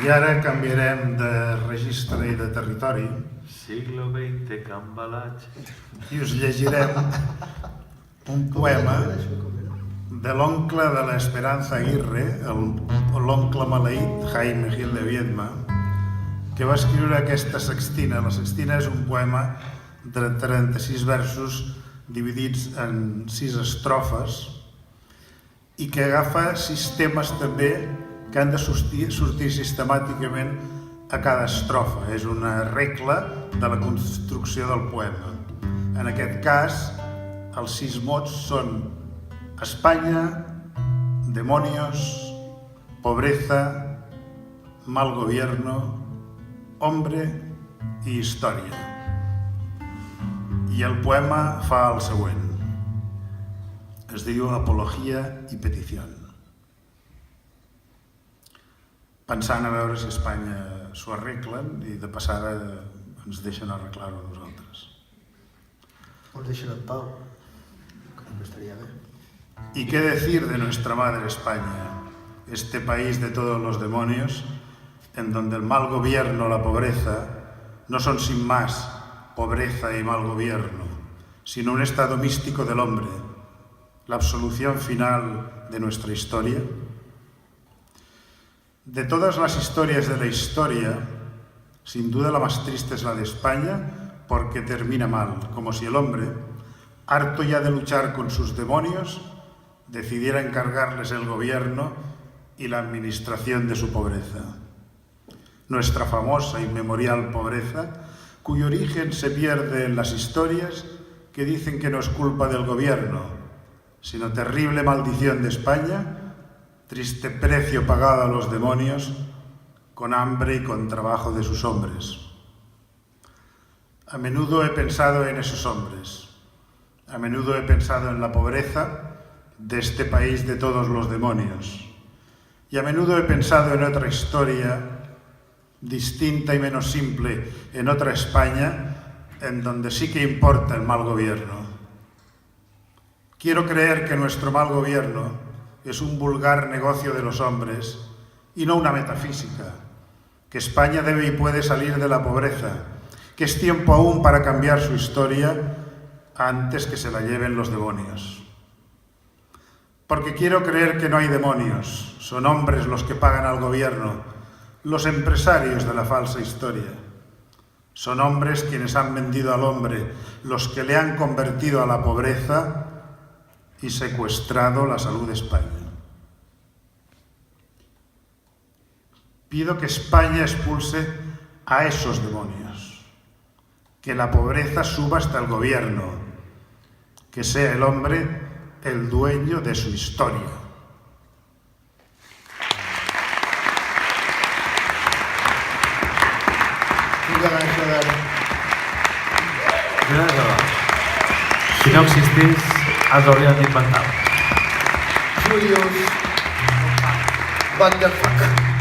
I ara canviarem de registre i de territori. Siglo XX, Cambalatx. I us llegirem un poema de l'oncle de l'Esperanza Aguirre, l'oncle maleït Jaime Gil de Viedma, que va escriure aquesta sextina. La sextina és un poema de 36 versos dividits en 6 estrofes i que agafa 6 temes també que han de sortir sistemàticament a cada estrofa. És una regla de la construcció del poema. En aquest cas, els 6 mots són España, demonios, pobreza, mal gobierno, hombre i història. I el poema fa el següent. Es diu Apologia i Petició. Pensant a veure si a Espanya s'ho arreglen i de passada ens deixen arreglar-ho a nosaltres. O ens deixen en pau, que també estaria bé. ¿Y qué decir de nuestra madre España, este país de todos los demonios, en donde el mal gobierno, la pobreza, no son sin más pobreza y mal gobierno, sino un estado místico del hombre, la absolución final de nuestra historia? De todas las historias de la historia, sin duda la más triste es la de España, porque termina mal, como si el hombre, harto ya de luchar con sus demonios, decidiera encargarles el gobierno y la administración de su pobreza. Nuestra famosa y memorial pobreza, cuyo origen se pierde en las historias que dicen que no es culpa del gobierno, sino terrible maldición de España, triste precio pagado a los demonios con hambre y con trabajo de sus hombres. A menudo he pensado en esos hombres, a menudo he pensado en la pobreza de este país de todos los demonios, y a menudo he pensado en otra historia distinta y menos simple, en otra España en donde sí que importa el mal gobierno. Quiero creer que nuestro mal gobierno es un vulgar negocio de los hombres y no una metafísica, que España debe y puede salir de la pobreza, que es tiempo aún para cambiar su historia antes que se la lleven los demonios. Porque quiero creer que no hay demonios, son hombres los que pagan al gobierno, los empresarios de la falsa historia. Son hombres quienes han vendido al hombre, los que le han convertido a la pobreza y secuestrado la salud de España. Pido que España expulse a esos demonios, que la pobreza suba hasta el gobierno, que sea el hombre el dueño de su historia. Si no existís, els haurien d'inventar. Julius, what the fuck?